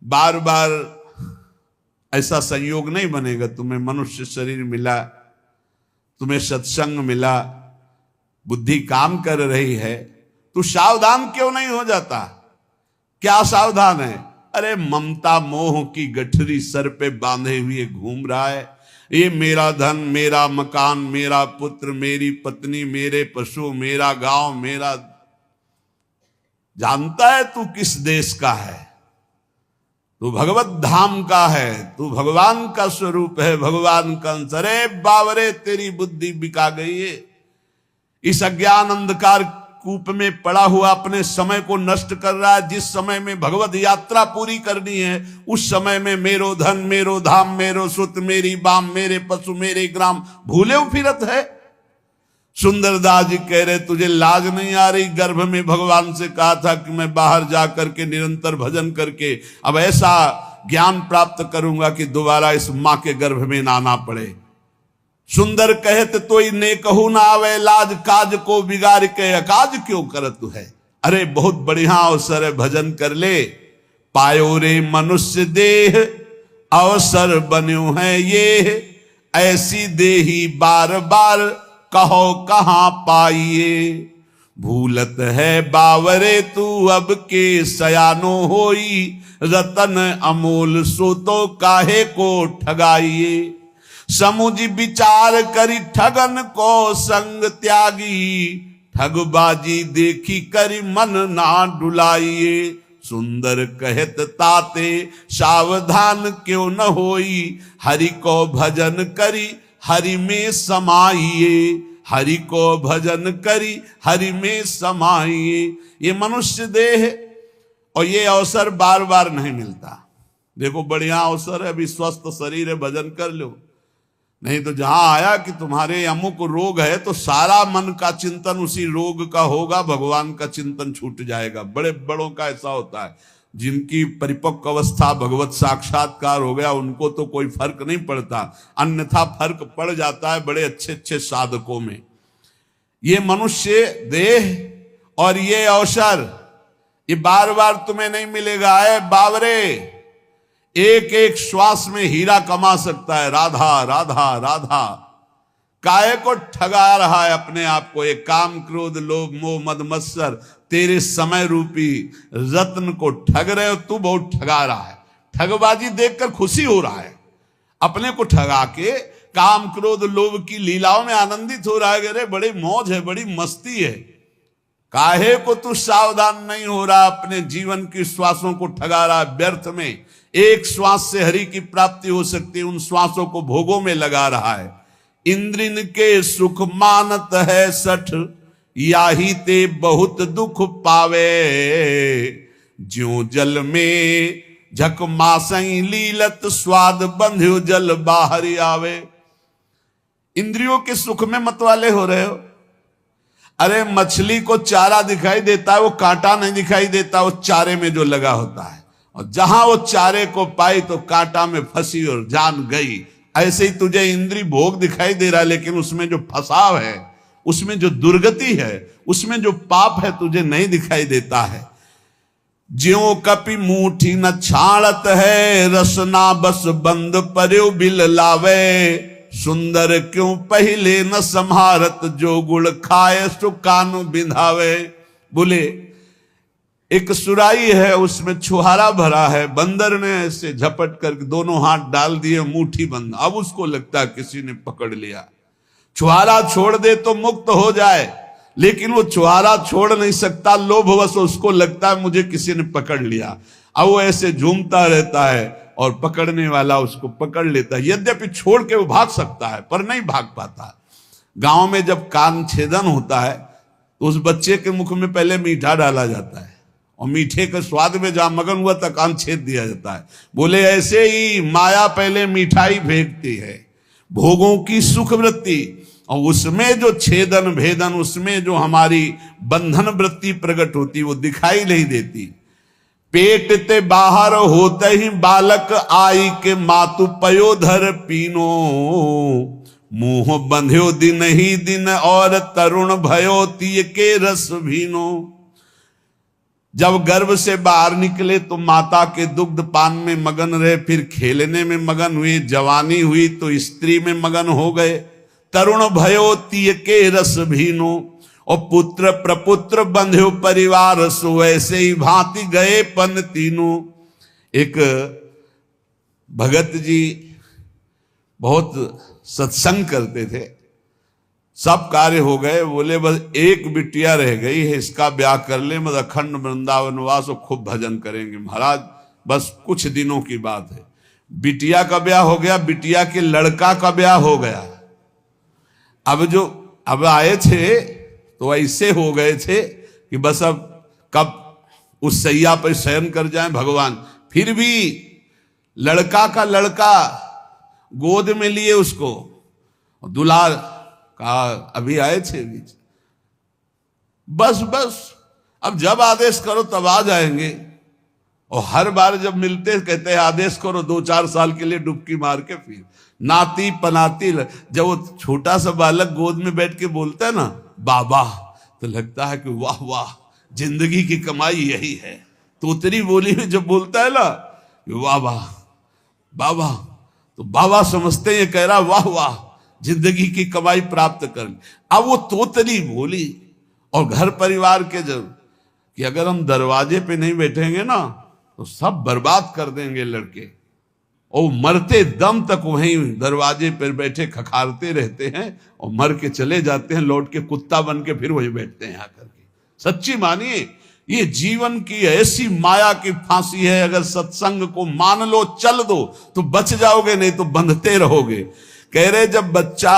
बार बार ऐसा संयोग नहीं बनेगा। तुम्हें मनुष्य शरीर मिला, तुम्हें सत्संग मिला, बुद्धि काम कर रही है, तू सावधान क्यों नहीं हो जाता? क्या सावधान है? अरे ममता मोह की गठरी सर पे बांधे हुए घूम रहा है। ये मेरा धन, मेरा मकान, मेरा पुत्र, मेरी पत्नी, मेरे पशु, मेरा गांव, मेरा। जानता है तू किस देश का है? तू भगवत धाम का है, तू भगवान का स्वरूप है, भगवान का अंश। अरे बावरे तेरी बुद्धि बिका गई है। इस अज्ञान अंधकार कूप में पड़ा हुआ अपने समय को नष्ट कर रहा है। जिस समय में भगवत यात्रा पूरी करनी है उस समय में मेरो धन, मेरो धाम, मेरो सुत, मेरी बाम, मेरे पशु, मेरे ग्राम भूले फिरत है। सुंदरदास जी कह रहे तुझे लाज नहीं आ रही? गर्भ में भगवान से कहा था कि मैं बाहर जाकर के निरंतर भजन करके अब ऐसा ज्ञान प्राप्त करूंगा कि दोबारा इस मां के गर्भ में ना आना पड़े। सुंदर कहत तो ने कहू ना आवे, लाज काज को बिगाड़ के अकाज क्यों करत है। अरे बहुत बढ़िया अवसर है, भजन कर ले। पायो रे मनुष्य देह अवसर बन्यो है ये, ऐसी देही बार बार कहो कहां पाइए। भूलत है बावरे तू अब के सयानो होई, रतन अमोल सो तो काहे को ठगाइए। समुझ विचार करी ठगन को संग त्यागी, ठगबाजी देखी करी मन ना डुलाइए। सुंदर कहत ताते सावधान क्यों न होई, हरि को भजन करी हरि में समाइए। हरि को भजन करी हरि में समाइए। ये मनुष्य देह और ये अवसर बार बार नहीं मिलता। देखो बढ़िया अवसर है, अभी स्वस्थ शरीर है, भजन कर लो। नहीं तो जहां आया कि तुम्हारे अमुक रोग है तो सारा मन का चिंतन उसी रोग का होगा, भगवान का चिंतन छूट जाएगा। बड़े बड़ों का ऐसा होता है, जिनकी परिपक्व अवस्था भगवत साक्षात्कार हो गया उनको तो कोई फर्क नहीं पड़ता, अन्यथा फर्क पड़ जाता है बड़े अच्छे अच्छे साधकों में। ये मनुष्य देह और ये अवसर ये बार बार तुम्हें नहीं मिलेगा। है बावरे, एक एक श्वास में हीरा कमा सकता है। राधा राधा राधा, काहे को ठगा रहा है अपने आप को? ये काम क्रोध लोभ मोह मद मत्सर तेरे समय रूपी रत्न को ठग रहे हो। तू बहुत ठगा रहा है। ठगबाजी देखकर खुशी हो रहा है, अपने को ठगा के काम क्रोध लोभ की लीलाओं में आनंदित हो रहा है। अरे बड़ी मौज है, बड़ी मस्ती है। काहे को तू सावधान नहीं हो रहा? अपने जीवन की श्वासों को ठगा रहा है व्यर्थ में। एक श्वास से हरि की प्राप्ति हो सकती है, उन श्वासों को भोगों में लगा रहा है। इंद्रिन के सुख मानत है सठ, याही ते बहुत दुख पावे। ज्यों जल में झक मासई लीलत, स्वाद बंध्यो जल बाहर आवे। इंद्रियों के सुख में मतवाले हो रहे हो। अरे मछली को चारा दिखाई देता है, वो कांटा नहीं दिखाई देता, वो चारे में जो लगा होता है। और जहां वो चारे को पाई तो कांटा में फंसी और जान गई। ऐसे ही तुझे इंद्री भोग दिखाई दे रहा है, लेकिन उसमें जो फसाव है, उसमें जो दुर्गति है, उसमें जो पाप है तुझे नहीं दिखाई देता है। ज्यों कपि मूठी न छाड़त है, रसना बस बंद पर्यो बिल लावे। सुंदर क्यों पहले न संहारत, जो गुड़ खाए सो कान बिंधावे। बोले एक सुराई है, उसमें छुहारा भरा है, बंदर ने ऐसे झपट करके दोनों हाथ डाल दिए, मुट्ठी बंद। अब उसको लगता है किसी ने पकड़ लिया। छुहारा छोड़ दे तो मुक्त हो जाए, लेकिन वो छुहारा छोड़ नहीं सकता, लोभवश उसको लगता है मुझे किसी ने पकड़ लिया। अब वो ऐसे झूमता रहता है और पकड़ने वाला उसको पकड़ लेता है। यद्यपि छोड़ के वो भाग सकता है पर नहीं भाग पाता। गांव में जब कान छेदन होता है तो उस बच्चे के मुख में पहले मीठा डाला जाता है और मीठे के स्वाद में जहां मगन हुआ तक कान छेद दिया जाता है। बोले ऐसे ही माया पहले मिठाई फेंकती है, भोगों की सुख वृत्ति, और उसमें जो छेदन भेदन, उसमें जो हमारी बंधन वृत्ति प्रकट होती वो दिखाई नहीं देती। पेट ते बाहर होते ही बालक आई के मातु पयोधर पीनो। मुंह बंध्यो दिन ही दिन और तरुण भयो तीय के रस भीनो। जब गर्भ से बाहर निकले तो माता के दुग्ध पान में मगन रहे, फिर खेलने में मगन हुए, जवानी हुई तो स्त्री में मगन हो गए। तरुण भयो तिय के रस भीनो, और पुत्र प्रपुत्र बंध्यो परिवार, सो ऐसे ही भांति गए पन तीनों। एक भगत जी बहुत सत्संग करते थे, सब कार्य हो गए, बोले बस एक बिटिया रह गई है, इसका ब्याह कर ले, मतलब अखंड वृंदावन वास और खूब भजन करेंगे महाराज, बस कुछ दिनों की बात है। बिटिया का ब्याह हो गया, बिटिया के लड़का का ब्याह हो गया। अब आए थे तो ऐसे हो गए थे कि बस अब कब उस सैया पर शयन कर जाएं भगवान। फिर भी लड़का का लड़का गोद में लिए उसको, दुल्हा कहा अभी आए थे बीच, बस अब जब आदेश करो तब आ जाएंगे। और हर बार जब मिलते कहते हैं आदेश करो, 2-4 साल के लिए डुबकी मार के फिर नाती पनाती। जब वो छोटा सा बालक गोद में बैठ के बोलता है ना बाबा, तो लगता है कि वाह वाह, जिंदगी की कमाई यही है। तोतरी बोली में जब बोलता है ना वाह वाह बाबा, तो बाबा समझते हैं कह रहा वाह वाह, जिंदगी की कमाई प्राप्त कर। अब वो तोतली बोली। और घर परिवार के जब कि अगर हम दरवाजे पे नहीं बैठेंगे ना तो सब बर्बाद कर देंगे लड़के, और मरते दम तक वहीं दरवाजे पर बैठे खखारते रहते हैं और मर के चले जाते हैं, लौट के कुत्ता बन के फिर वहीं बैठते हैं आकर के। सच्ची मानिए, ये जीवन की ऐसी माया की फांसी है, अगर सत्संग को मान लो चल दो तो बच जाओगे, नहीं तो बंधते रहोगे। कह रहे जब बच्चा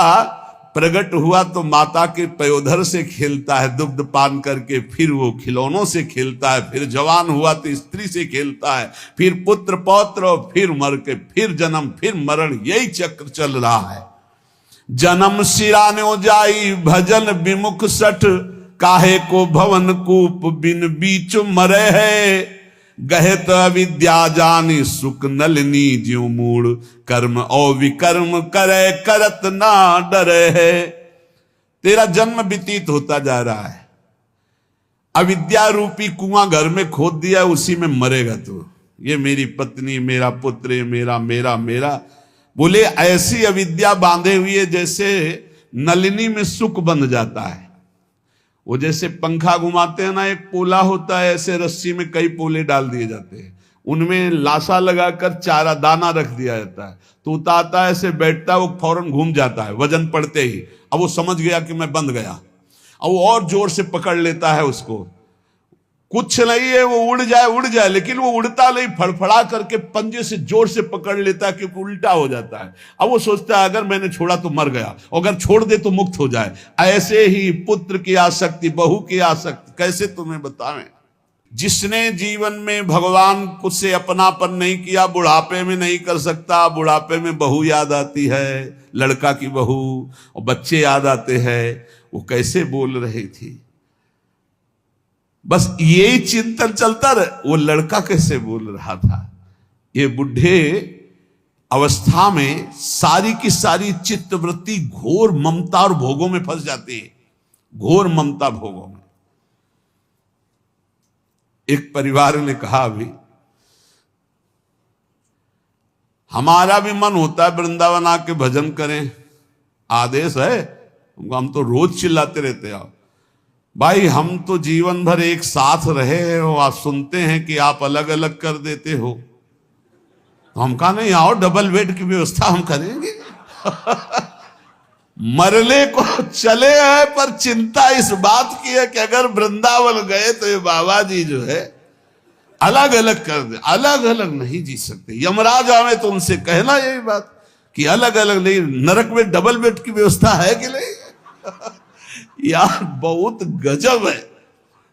प्रकट हुआ तो माता के पयोधर से खेलता है दुग्ध पान करके, फिर वो खिलौनों से खेलता है, फिर जवान हुआ तो स्त्री से खेलता है, फिर पुत्र पौत्र, और फिर मर के फिर जन्म फिर मरण, यही चक्र चल रहा है। जन्म सिरानो जाई भजन विमुख सठ, काहे को भवन कूप बिन बीच मरे है। गहत अविद्या जानी सुख नलिनी ज्यों मूड, कर्म और विकर्म करे करत ना डरे है। तेरा जन्म व्यतीत होता जा रहा है, अविद्या रूपी कुआं घर में खोद दिया, उसी में मरेगा तू। ये मेरी पत्नी, मेरा पुत्र, मेरा मेरा मेरा, बोले ऐसी अविद्या बांधे हुई है जैसे नलिनी में सुख बंध जाता है। वो जैसे पंखा घुमाते हैं ना, एक पोला होता है, ऐसे रस्सी में कई पोले डाल दिए जाते हैं, उनमें लाशा लगाकर चारा दाना रख दिया जाता है, तोता आता है ऐसे बैठता है, वो फौरन घूम जाता है वजन पड़ते ही। अब वो समझ गया कि मैं बंध गया, अब वो और जोर से पकड़ लेता है उसको। कुछ नहीं है, वो उड़ जाए, लेकिन वो उड़ता नहीं, फड़फड़ा करके पंजे से जोर से पकड़ लेता है, क्योंकि उल्टा हो जाता है। अब वो सोचता है अगर मैंने छोड़ा तो मर गया, अगर छोड़ दे तो मुक्त हो जाए। ऐसे ही पुत्र की आसक्ति, बहू की आसक्ति, कैसे तुम्हें बतावें। जिसने जीवन में भगवान कुछ से अपनापन नहीं किया, बुढ़ापे में नहीं कर सकता। बुढ़ापे में बहू याद आती है, लड़का की बहू, और बच्चे याद आते हैं, वो कैसे बोल रही थी, बस यही चिंतन चलता रहे, वो लड़का कैसे बोल रहा था। ये बुढ़े अवस्था में सारी की सारी चित्तवृत्ति घोर ममता और भोगों में फंस जाती है, घोर ममता भोगों में। एक परिवार ने कहा अभी हमारा भी मन होता है वृंदावन आके भजन करें, आदेश है, हम तो रोज चिल्लाते रहते हैं। भाई हम तो जीवन भर एक साथ रहे हैं और आप सुनते हैं कि आप अलग अलग कर देते हो, तो हम कहा नहीं आओ डबल बेड की व्यवस्था हम करेंगे। मरने को चले हैं, पर चिंता इस बात की है कि अगर वृंदावन गए तो ये बाबा जी जो है अलग अलग कर दे, अलग अलग नहीं जी सकते। यमराज आवे तो उनसे कहना यही बात कि अलग अलग नहीं, नरक में डबल बेड की व्यवस्था है कि नहीं। यार बहुत गजब है।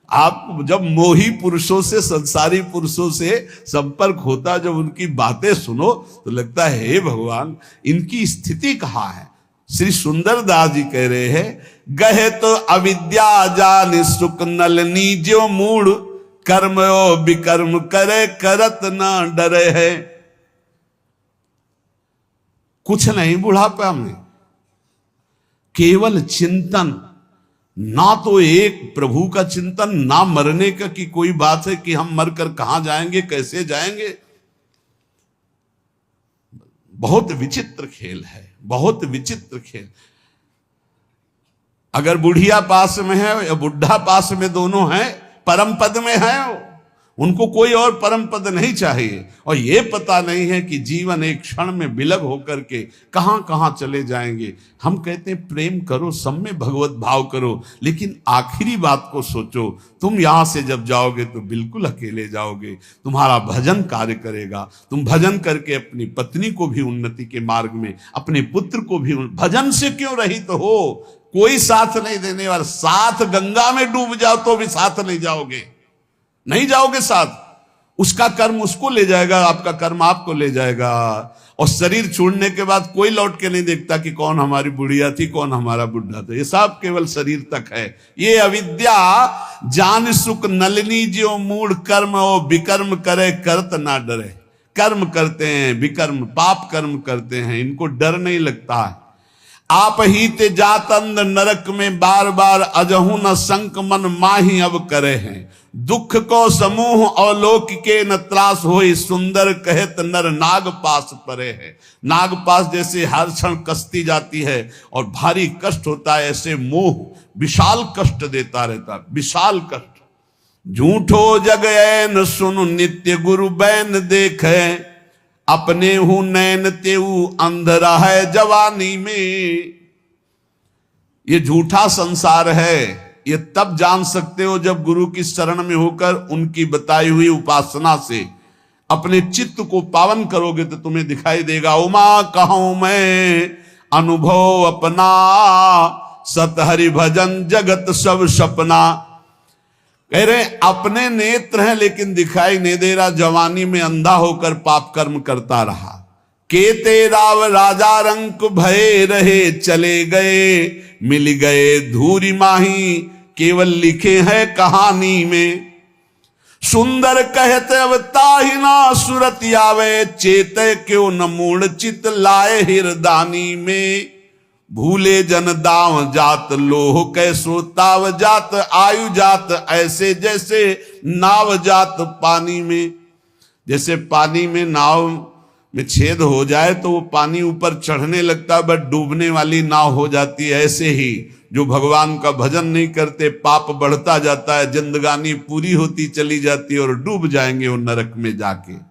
आप जब मोही पुरुषों से, संसारी पुरुषों से संपर्क होता, जब उनकी बातें सुनो तो लगता है हे भगवान इनकी स्थिति कहाँ है। श्री सुंदरदास जी कह रहे हैं, गहे तो अविद्या जान सुख नलनी जो मूड, कर्म ओ विकर्म करे करत ना डरे है। कुछ नहीं बुढ़ापा में, केवल चिंतन, ना तो एक प्रभु का चिंतन, ना मरने का कि कोई बात है कि हम मरकर कहां जाएंगे, कैसे जाएंगे। बहुत विचित्र खेल है, बहुत विचित्र खेल। अगर बुढ़िया पास में है या बुढ़ा पास में, दोनों हैं, परम पद में है, उनको कोई और परम पद नहीं चाहिए। और ये पता नहीं है कि जीवन एक क्षण में विलग होकर के कहां कहां चले जाएंगे। हम कहते हैं प्रेम करो, सब में भगवत भाव करो, लेकिन आखिरी बात को सोचो। तुम यहां से जब जाओगे तो बिल्कुल अकेले जाओगे। तुम्हारा भजन कार्य करेगा। तुम भजन करके अपनी पत्नी को भी उन्नति के मार्ग में, अपने पुत्र को भी, भजन से क्यों रहित हो, कोई साथ नहीं देने वाला। साथ गंगा में डूब जाओ तो भी साथ नहीं जाओगे, नहीं जाओगे साथ। उसका कर्म उसको ले जाएगा, आपका कर्म आपको ले जाएगा। और शरीर छोड़ने के बाद कोई लौट के नहीं देखता कि कौन हमारी बुढ़िया थी, कौन हमारा बुढ़ा था। ये सब केवल शरीर तक है। ये अविद्या जान सुख नलिनी ज्यो मूढ़ कर्म ओ विकर्म करे करत ना डरे। कर्म करते हैं, विकर्म पाप कर्म करते हैं, इनको डर नहीं लगता है। आप ही ते जात अंध नरक में बार बार अजहू न संक मन माही अब करे हैं। दुख को समूह अवलोक के न त्रास होई, सुंदर कहत नर नाग पास परे है। नाग पास जैसे हर क्षण कसती जाती है और भारी कष्ट होता है, ऐसे मोह विशाल कष्ट देता रहता, विशाल कष्ट। झूठो जग ऐन सुनु नित्य गुरु बैन देखे, अपने हूं नैन तेऊ अंधरा है जवानी में। ये झूठा संसार है, ये तब जान सकते हो जब गुरु की शरण में होकर उनकी बताई हुई उपासना से अपने चित्त को पावन करोगे तो तुम्हें दिखाई देगा। उमा कहूं मैं अनुभव अपना, सत हरि भजन जगत सब सपना। कह रहे अपने नेत्र हैं लेकिन दिखाई नहीं दे रहा, जवानी में अंधा होकर पाप कर्म करता रहा। केते राव राजा रंक भय रहे, चले गए मिल गए धूरी माही, केवल लिखे हैं कहानी में। सुंदर कहते अब ताहि ना सुरत आवे, चेते क्यों न मूढ़ चित लाए हिरदानी में। भूले जन दाव जात लोह कैसो ताव जात, आयु जात ऐसे जैसे नाव जात पानी में। जैसे पानी में नाव में छेद हो जाए तो वो पानी ऊपर चढ़ने लगता है, बट डूबने वाली नाव हो जाती है। ऐसे ही जो भगवान का भजन नहीं करते, पाप बढ़ता जाता है, जिंदगानी पूरी होती चली जाती है और डूब जाएंगे वो नरक में जाके।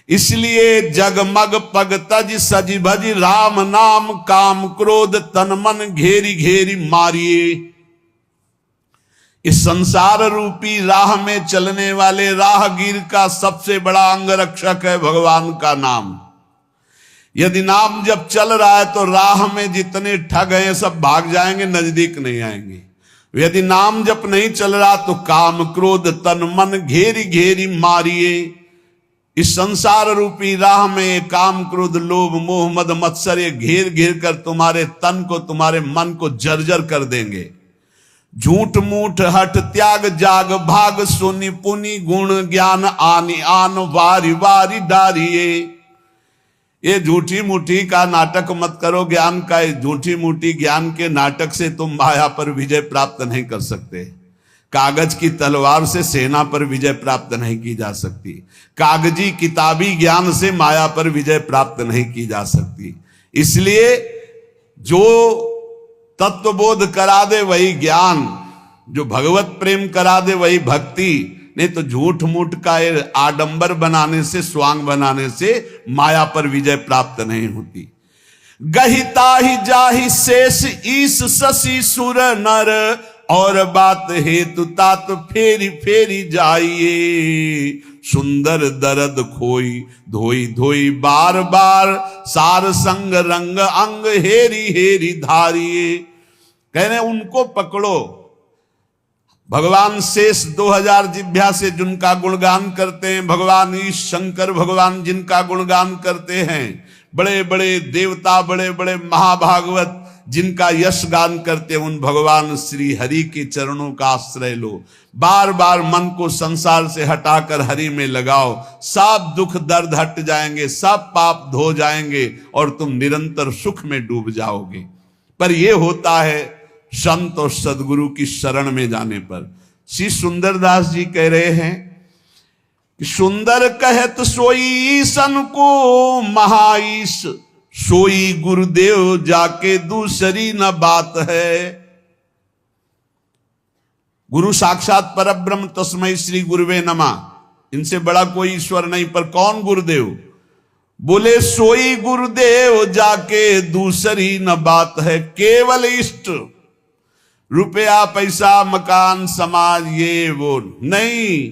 इसलिए जगमग पग तज सज भज राम नाम, काम क्रोध तन मन घेरी घेरी मारिए। इस संसार रूपी राह में चलने वाले राहगीर का सबसे बड़ा अंगरक्षक है भगवान का नाम। यदि नाम जब चल रहा है तो राह में जितने ठग हैं सब भाग जाएंगे, नजदीक नहीं आएंगे। यदि नाम जप नहीं चल रहा तो काम क्रोध तन मन घेरी घेरी मारिए। इस संसार रूपी राह में काम क्रोध लोभ मोह मद मत्सर ये घेर घेर कर तुम्हारे तन को, तुम्हारे मन को जर्जर कर देंगे। झूठ मूठ हट त्याग जाग भाग, सुनि पुनि गुण ज्ञान आनि आन वारी वारी डारिये। ये झूठी मूठी का नाटक मत करो ज्ञान का। झूठी मूठी ज्ञान के नाटक से तुम माया पर विजय प्राप्त नहीं कर सकते। कागज की तलवार से सेना पर विजय प्राप्त नहीं की जा सकती। कागजी किताबी ज्ञान से माया पर विजय प्राप्त नहीं की जा सकती। इसलिए जो तत्वबोध करा दे वही ज्ञान, जो भगवत प्रेम करा दे वही भक्ति। नहीं तो झूठ मूठ का आडंबर बनाने से, स्वांग बनाने से माया पर विजय प्राप्त नहीं होती। गहिता ही जाहि शेष ईश शशि सुर नर, और बात हेतु तात फेरी फेरी जाइए। सुंदर दर्द खोई धोई धोई बार बार, सार संग रंग अंग हेरी हेरी धारिये। कह रहे उनको पकड़ो। भगवान शेष 2000 जिभ्या से जिनका गुणगान करते हैं, भगवान ईश शंकर भगवान जिनका गुणगान करते हैं, बड़े बड़े देवता बड़े बड़े महाभागवत जिनका यश गान करते हैं, उन भगवान श्री हरि के चरणों का आश्रय लो। बार बार मन को संसार से हटाकर हरि में लगाओ, सब दुख दर्द हट जाएंगे, सब पाप धो जाएंगे और तुम निरंतर सुख में डूब जाओगे। पर यह होता है संत और सदगुरु की शरण में जाने पर। श्री सुंदरदास जी कह रहे हैं कि सुंदर कहत सोई ईसन को महाईश, सोई गुरुदेव जाके दूसरी न बात है। गुरु साक्षात परब्रह्म तस्मै श्री गुरुवे नमः, इनसे बड़ा कोई ईश्वर नहीं। पर कौन गुरुदेव? बोले सोई गुरुदेव जाके दूसरी न बात है। केवल इष्ट, रुपया पैसा मकान समाज ये वो नहीं।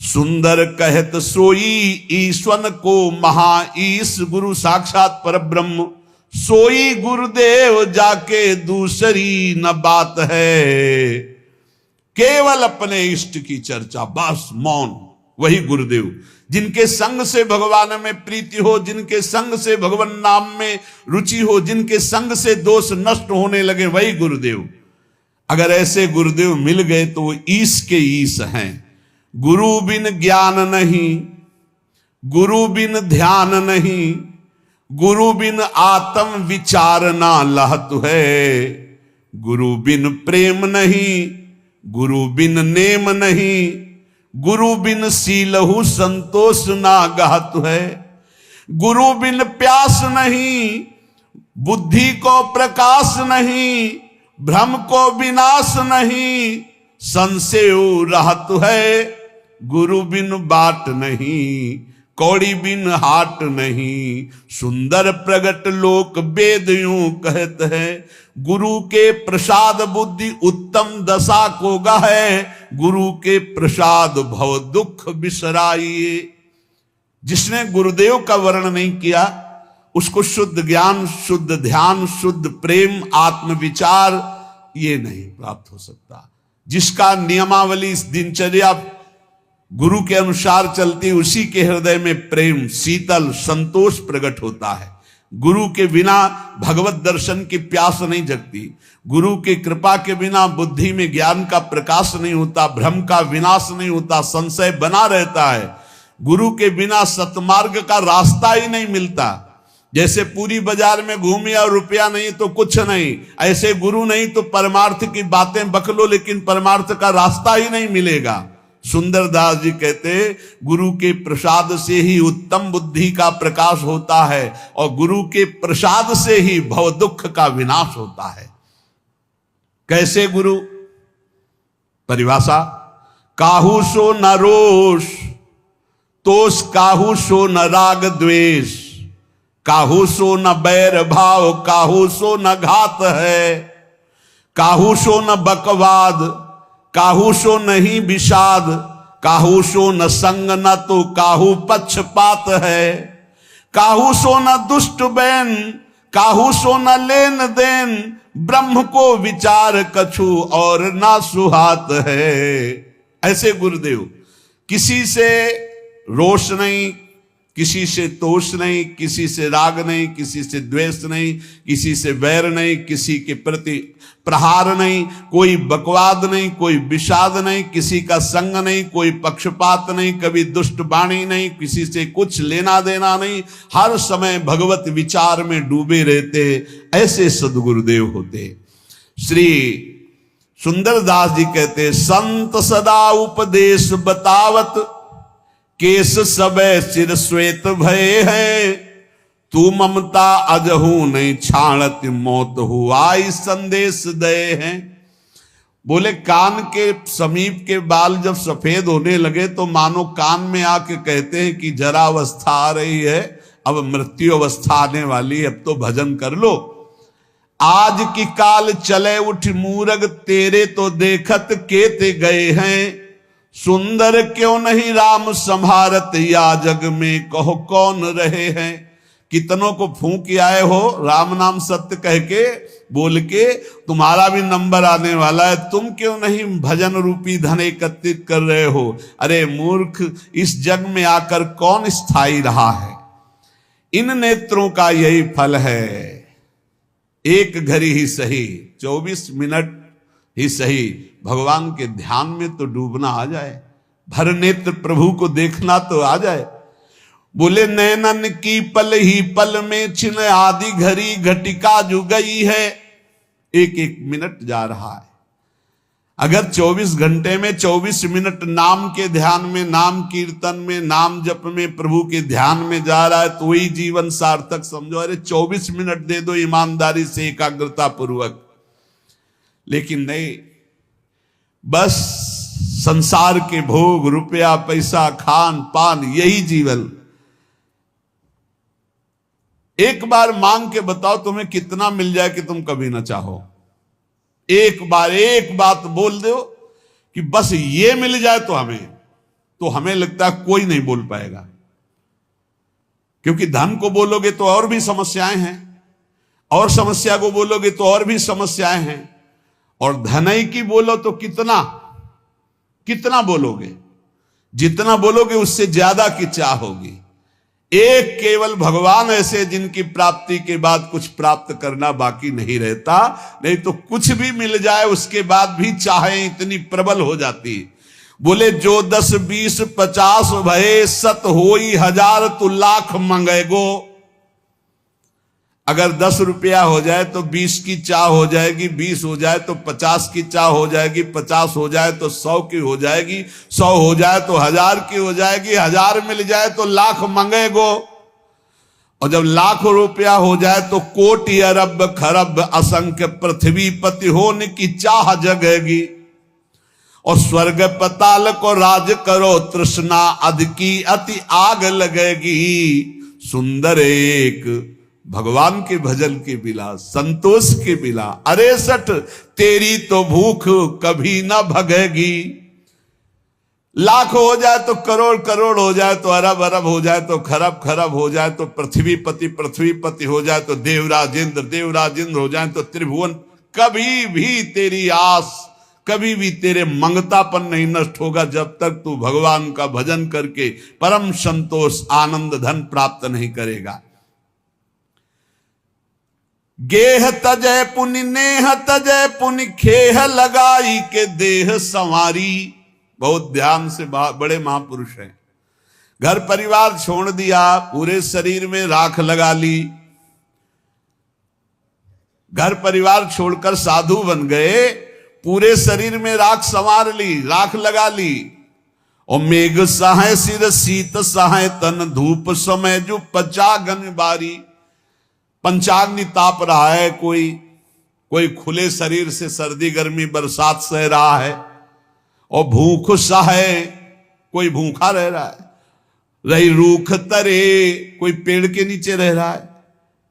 सुंदर कहत सोई ईश्वन को महाईश, गुरु साक्षात परब्रह्म सोई गुरुदेव जाके दूसरी न बात है। केवल अपने इष्ट की चर्चा, बस मौन, वही गुरुदेव। जिनके संग से भगवान में प्रीति हो, जिनके संग से भगवान नाम में रुचि हो, जिनके संग से दोष नष्ट होने लगे, वही गुरुदेव। अगर ऐसे गुरुदेव मिल गए तो वो ईश के ईश हैं। गुरु बिन ज्ञान नहीं, गुरु बिन ध्यान नहीं, गुरु बिन आत्म विचार ना लहत है। गुरु बिन प्रेम नहीं, गुरु बिन नेम नहीं, गुरु बिन सीलहु संतोष ना गहत है। गुरु बिन प्यास नहीं, बुद्धि को प्रकाश नहीं, भ्रम को विनाश नहीं, संशय रहत है। गुरु बिन बाट नहीं, कौड़ी बिन हाट नहीं, सुंदर प्रगट लोक वेद यूं कहत है। गुरु के प्रसाद बुद्धि उत्तम दशा को गहे, गुरु के प्रसाद भव दुख बिसराइए। जिसने गुरुदेव का वर्णन नहीं किया उसको शुद्ध ज्ञान, शुद्ध ध्यान, शुद्ध प्रेम, आत्मविचार ये नहीं प्राप्त हो सकता। जिसका नियमावली दिनचर्या गुरु के अनुसार चलती, उसी के हृदय में प्रेम, शीतल, संतोष प्रकट होता है। गुरु के बिना भगवत दर्शन की प्यास नहीं जगती। गुरु की कृपा के बिना बुद्धि में ज्ञान का प्रकाश नहीं होता, भ्रम का विनाश नहीं होता, संशय बना रहता है। गुरु के बिना सतमार्ग का रास्ता ही नहीं मिलता। जैसे पूरी बाजार में घूमिए और रुपया नहीं तो कुछ नहीं, ऐसे गुरु नहीं तो परमार्थ की बातें बकलो, लेकिन परमार्थ का रास्ता ही नहीं मिलेगा। सुंदरदास जी कहते गुरु के प्रसाद से ही उत्तम बुद्धि का प्रकाश होता है और गुरु के प्रसाद से ही भव दुख का विनाश होता है। कैसे गुरु? परिभाषा, काहू सो न रोष, तोष काहू सो न राग द्वेष, काहू सो न बैर भाव, काहू सो न घात है, काहू सो न बकवाद, काहू सो नहीं विषाद, काहू सो न संग न तो काहू पक्षपात है, काहू सो न दुष्ट बैन, काहू सो न लेन देन, ब्रह्म को विचार कछु और ना सुहात है। ऐसे गुरुदेव, किसी से रोष नहीं, किसी से तोष नहीं, किसी से राग नहीं, किसी से द्वेष नहीं, किसी से वैर नहीं, किसी के प्रति प्रहार नहीं, कोई बकवाद नहीं, कोई विषाद नहीं, किसी का संग नहीं, कोई पक्षपात नहीं, कभी दुष्ट वाणी नहीं, किसी से कुछ लेना देना नहीं, हर समय भगवत विचार में डूबे रहते। ऐसे सदगुरुदेव होते। श्री सुंदरदास जी कहते, संत सदा उपदेश बतावत, केस सबे सिर श्वेत भय है, तू ममता अजहू नहीं छाणत, मौत हुआ संदेश दे है। बोले कान के समीप के बाल जब सफेद होने लगे तो मानो कान में आके कहते हैं कि जरा अवस्था आ रही है, अब मृत्यु अवस्था आने वाली है, अब तो भजन कर लो। आज की काल चले उठ मूरग, तेरे तो देखत केते गए हैं, सुंदर क्यों नहीं राम संभारत, या जग में कहो कौन रहे हैं। कितनों को फूंक आए हो राम नाम सत्य कह के बोल के, तुम्हारा भी नंबर आने वाला है, तुम क्यों नहीं भजन रूपी धन एकत्रित कर रहे हो। अरे मूर्ख, इस जग में आकर कौन स्थायी रहा है। इन नेत्रों का यही फल है, एक घड़ी ही सही, 24 मिनट ही सही, भगवान के ध्यान में तो डूबना आ जाए, भर नेत्र प्रभु को देखना तो आ जाए। बोले नैनन की पल ही पल में छिन आदि घड़ी घटिका जो गई है, एक एक मिनट जा रहा है। अगर 24 घंटे में 24 मिनट नाम के ध्यान में, नाम कीर्तन में, नाम जप में, प्रभु के ध्यान में जा रहा है तो वही जीवन सार्थक समझो। अरे 24 मिनट दे दो ईमानदारी से, एकाग्रता पूर्वक। लेकिन नहीं, बस संसार के भोग, रुपया पैसा, खान पान, यही जीवन। एक बार मांग के बताओ तुम्हें कितना मिल जाए कि तुम कभी ना चाहो। एक बार एक बात बोल दो कि बस ये मिल जाए तो हमें लगता है कोई नहीं बोल पाएगा। क्योंकि धन को बोलोगे तो और भी समस्याएं हैं, और समस्या को बोलोगे तो और भी समस्याएं हैं, और धनई की बोलो तो कितना कितना बोलोगे, जितना बोलोगे उससे ज्यादा की चाह होगी। एक केवल भगवान ऐसे जिनकी प्राप्ति के बाद कुछ प्राप्त करना बाकी नहीं रहता। नहीं तो कुछ भी मिल जाए उसके बाद भी चाहे इतनी प्रबल हो जाती। बोले जो 10 20 50 भये सत होई हजार तु लाख मंगेगो। अगर 10 रुपया हो जाए तो 20 की चाह हो जाएगी, 20 हो जाए तो 50 की चाह हो जाएगी, 50 हो जाए तो 100 की हो जाएगी, 100 हो जाए तो 1000 की हो जाएगी, 1000 मिल जाए तो लाख मंगेगो। और जब लाख रुपया हो जाए तो कोटि अरब खरब असंख्य पृथ्वी पति होने की चाह जगेगी। और स्वर्ग पताल को राज करो तृष्णा अध की अति आग लगेगी। सुंदर एक भगवान के भजन के बिला, संतोष के बिला, अरे सठ तेरी तो भूख कभी ना भगेगी। लाख हो जाए तो करोड़ करोड़ हो जाए तो अरब अरब हो जाए तो खरब खरब हो जाए तो पृथ्वीपति हो जाए तो देवराज इंद्र हो जाए तो त्रिभुवन, कभी भी तेरी आस, कभी भी तेरे मंगतापन नहीं नष्ट होगा जब तक तू भगवान का भजन करके परम संतोष आनंद धन प्राप्त नहीं करेगा। गेह तजय पुनि नेह तजय पुनि खेह लगाई के देह संवारी। बहुत ध्यान से, बड़े महापुरुष हैं। घर परिवार छोड़ दिया, पूरे शरीर में राख लगा ली, घर परिवार छोड़कर साधु बन गए, पूरे शरीर में राख संवार ली, राख लगा ली। और मेघ सहाय सिर शीत सहाय तन धूप समय जो पचागन बारी। पंचाग्नि ताप रहा है, कोई खुले शरीर से सर्दी गर्मी बरसात सह रहा है, और भूख सहे, कोई भूखा रह रहा है, रही रूख तरे, कोई पेड़ के नीचे रह रहा है।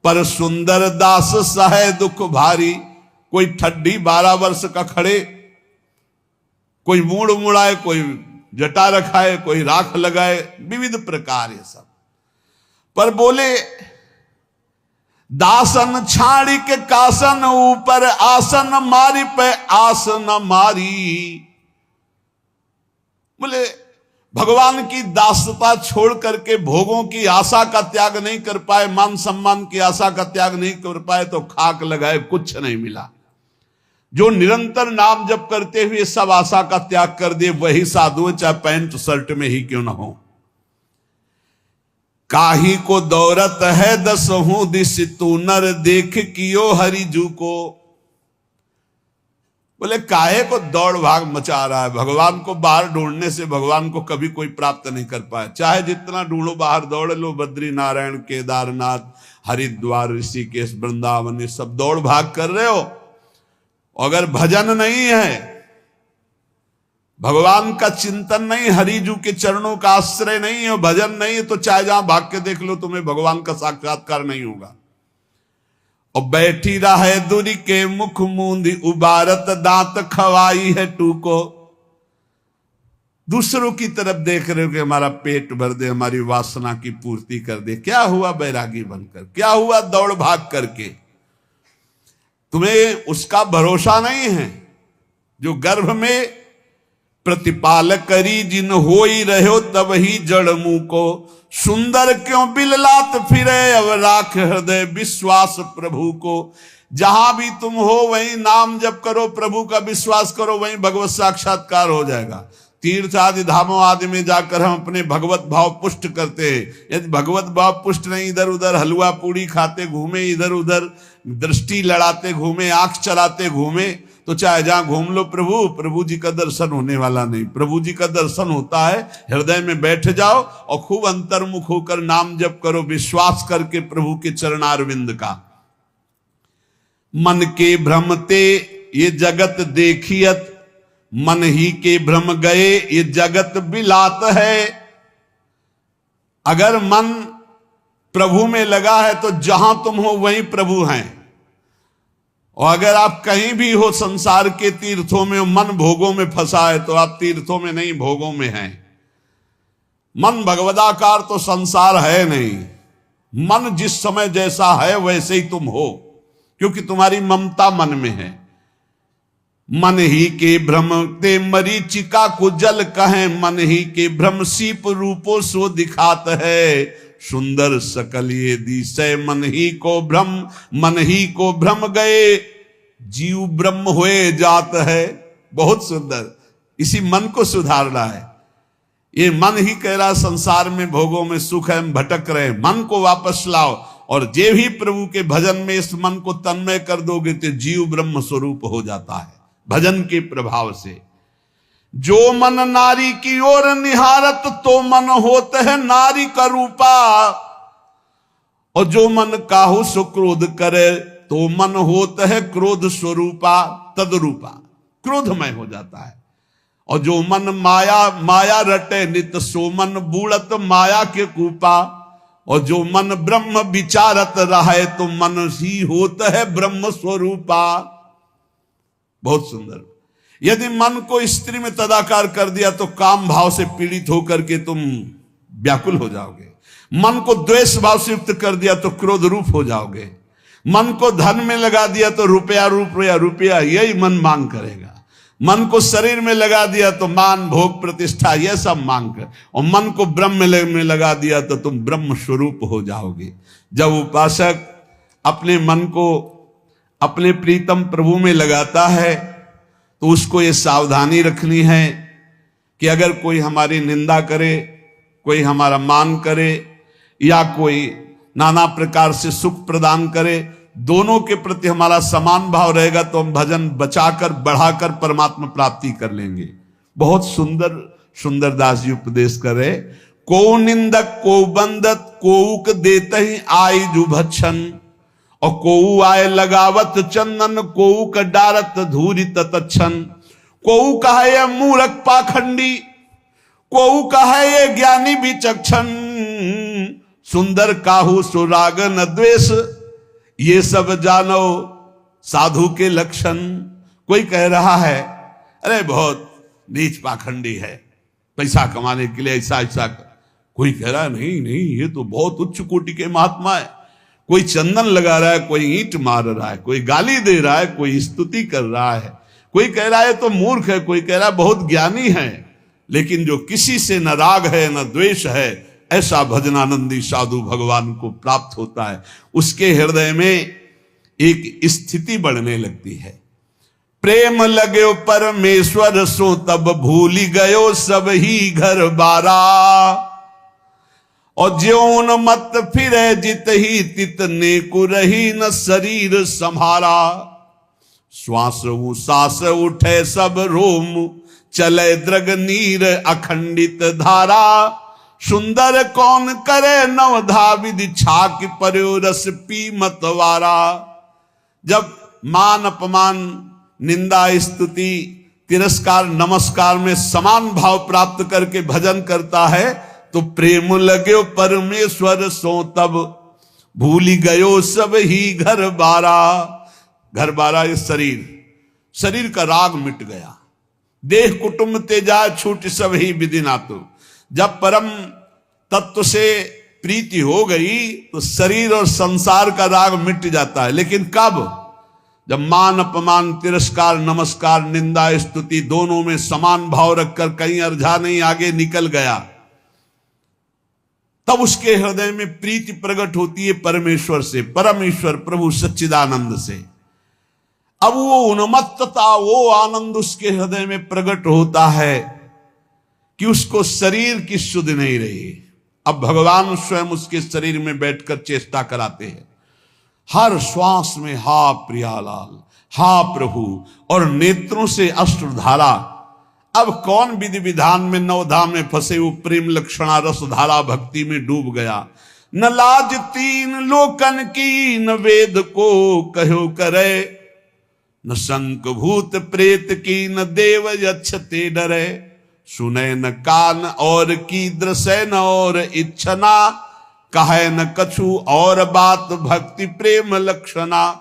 पर सुंदर दास सहे दुख भारी, कोई ठड्डी 12 वर्ष का खड़े, कोई मूड़ मुड़ाए, कोई जटा रखाए, कोई राख लगाए, विविध प्रकार ये सब। पर बोले दासन छाड़ी के कासन ऊपर आसन मारी पे आसन मारी। बोले भगवान की दासता छोड़ करके भोगों की आशा का त्याग नहीं कर पाए, मान सम्मान की आशा का त्याग नहीं कर पाए तो खाक लगाए, कुछ नहीं मिला। जो निरंतर नाम जप करते हुए सब आशा का त्याग कर दे वही साधु, चाहे पैंट शर्ट में ही क्यों ना हो। काही को दौरत है 10 दिस तू नर देख कियो हरिजू को। बोले काहे को दौड़ भाग मचा रहा है। भगवान को बाहर ढूंढने से भगवान को कभी कोई प्राप्त नहीं कर पाया। चाहे जितना ढूंढो, बाहर दौड़ लो, बद्री नारायण केदारनाथ हरिद्वार ऋषिकेश वृंदावन, ये सब दौड़ भाग कर रहे हो। अगर भजन नहीं है, भगवान का चिंतन नहीं, हरिजू के चरणों का आश्रय नहीं है, भजन नहीं है, तो चाहे जहां भाग के देख लो तुम्हें भगवान का साक्षात्कार नहीं होगा। और बैठी रहे दूरी के मुख मूंदी उबारत दांत खवाई है टूको। दूसरों की तरफ देख रहे हो कि हमारा पेट भर दे, हमारी वासना की पूर्ति कर दे। क्या हुआ बैरागी बनकर, क्या हुआ दौड़ भाग करके। तुम्हें उसका भरोसा नहीं है जो गर्भ में प्रतिपाल करी जिन हो ही रहो तब ही जड़ मुंह को। सुंदर क्यों बिललात फिरे अब राख हृदय विश्वास प्रभु को। जहां भी तुम हो वहीं नाम जप करो, प्रभु का विश्वास करो, वहीं भगवत साक्षात्कार हो जाएगा। तीर्थ आदि धामों आदि में जाकर हम अपने भगवत भाव पुष्ट करते हैं। यदि भगवत भाव पुष्ट नहीं, इधर उधर हलवा पूड़ी खाते घूमे, इधर उधर दृष्टि लड़ाते घूमे, आंख चलाते घूमे, तो चाहे जहां घूम लो प्रभु जी का दर्शन होने वाला नहीं। प्रभु जी का दर्शन होता है हृदय में बैठ जाओ और खूब अंतर्मुख होकर नाम जप करो, विश्वास करके प्रभु के चरणारविंद का। मन के भ्रमते ये जगत देखियत, मन ही के भ्रम गए ये जगत बिलात है। अगर मन प्रभु में लगा है तो जहां तुम हो वहीं प्रभु हैं। और अगर आप कहीं भी हो संसार के तीर्थों में, मन भोगों में फंसा है तो आप तीर्थों में नहीं, भोगों में हैं। मन भगवदाकार तो संसार है नहीं। मन जिस समय जैसा है वैसे ही तुम हो, क्योंकि तुम्हारी ममता मन में है। मन ही के भ्रम ते मरीचिका को जल कहें, मन ही के भ्रम सीप रूपो सो दिखात है। सुंदर सकल ये दिशय मन ही को भ्रम, मन ही को भ्रम गए जीव ब्रह्म हुए जात है। बहुत सुंदर, इसी मन को सुधारना है। ये मन ही कह रहा संसार में भोगों में सुख है, हम भटक रहे, मन को वापस लाओ। और जे भी प्रभु के भजन में इस मन को तन्मय कर दोगे तो जीव ब्रह्म स्वरूप हो जाता है भजन के प्रभाव से। जो मन नारी की ओर निहारत तो मन होत है नारी का रूपा, और जो मन काहू सो क्रोध करे तो मन होत है क्रोध स्वरूपा तदरूपा, क्रोधमय हो जाता है। और जो मन माया रटे नित सो मन बूढ़त माया के कूपा, और जो मन ब्रह्म विचारत रहे तो मन ही होता है ब्रह्म स्वरूपा। बहुत सुंदर। यदि मन को स्त्री में तदाकार कर दिया तो काम भाव से पीड़ित होकर के तुम व्याकुल हो जाओगे। मन को द्वेष भाव से युक्त कर दिया तो क्रोध रूप हो जाओगे। मन को धन में लगा दिया तो रुपया यही मन मांग करेगा। मन को शरीर में लगा दिया तो मान भोग प्रतिष्ठा यह सब मांग कर, और मन को ब्रह्म में लगा दिया तो तुम ब्रह्म स्वरूप हो जाओगे। जब उपासक अपने मन को अपने प्रीतम प्रभु में लगाता है तो उसको ये सावधानी रखनी है कि अगर कोई हमारी निंदा करे, कोई हमारा मान करे, या कोई नाना प्रकार से सुख प्रदान करे, दोनों के प्रति हमारा समान भाव रहेगा तो हम भजन बचाकर बढ़ाकर परमात्मा प्राप्ति कर लेंगे। बहुत सुंदर सुंदर दास जी उपदेश करे। को निंदक को बंदत कोउक देते ही आई जुभच्छन, और कोऊ आए लगावत चंदन कोऊ का डारत धूरी ततच्छन। कोऊ कहा ये मूर्ख पाखंडी, कोऊ कहा ये ज्ञानी विचक्षण, सुंदर काहू सुराग न द्वेष, ये सब जानो साधु के लक्षण। कोई कह रहा है अरे बहुत नीच पाखंडी है, पैसा कमाने के लिए ऐसा ऐसा। कोई कह रहा है नहीं ये तो बहुत उच्च कोटि के महात्मा है। कोई चंदन लगा रहा है, कोई ईंट मार रहा है, कोई गाली दे रहा है, कोई स्तुति कर रहा है, कोई कह रहा है तो मूर्ख है, कोई कह रहा है बहुत ज्ञानी है। लेकिन जो किसी से न राग है न द्वेष है, ऐसा भजनानंदी साधु भगवान को प्राप्त होता है। उसके हृदय में एक स्थिति बढ़ने लगती है। प्रेम लगे परमेश्वर सो तब भूली गयो सब ही घर बारा, और ज्योन मत फिरे जित ही तितने को रही न शरीर संहारा। श्वास सांस उठे सब रोम चले द्रग नीर अखंडित धारा। सुंदर कौन करे नवधा विधि छाक पर्यो रस पी मतवारा। जब मान अपमान निंदा स्तुति तिरस्कार नमस्कार में समान भाव प्राप्त करके भजन करता है तो प्रेम लगे परमेश्वर सो तब भूली गयो सब ही घर बारा। घर बारा ये शरीर का राग मिट गया। देह कुटुंब तेजा छूट सब ही विधि नातु। जब परम तत्व से प्रीति हो गई तो शरीर और संसार का राग मिट जाता है। लेकिन कब? जब मान अपमान तिरस्कार नमस्कार निंदा स्तुति दोनों में समान भाव रखकर कहीं अर्झा नहीं आगे निकल गया, तब उसके हृदय में प्रीति प्रकट होती है परमेश्वर से, परमेश्वर प्रभु सच्चिदानंद से। अब वो उन्मत्तता वो आनंद उसके हृदय में प्रकट होता है कि उसको शरीर की सुध नहीं रही। अब भगवान स्वयं उसके शरीर में बैठकर चेष्टा कराते हैं। हर श्वास में हा प्रियालाल, हा प्रभु, और नेत्रों से अश्रुधारा। अब कौन विधि विधान में नवधाम में फंसे वो प्रेम लक्षणा रसधारा भक्ति में डूब गया। न लाज तीन लोकन की, न वेद को कहो करे, न शंक भूत प्रेत की, न देव यक्षते डरे। सुने न कान और की दृश्य न और इच्छना, कहे न कछु और बात भक्ति प्रेम लक्षणा।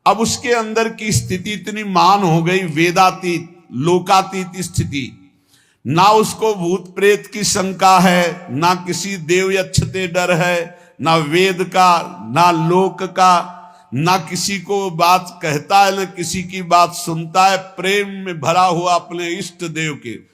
अब उसके अंदर की स्थिति इतनी मान हो गई, वेदातीत लोकातीत स्थिति। ना उसको भूत प्रेत की शंका है, ना किसी देव यक्षते डर है, ना वेद का, ना लोक का, ना किसी को बात कहता है, ना किसी की बात सुनता है। प्रेम में भरा हुआ अपने इष्ट देव के,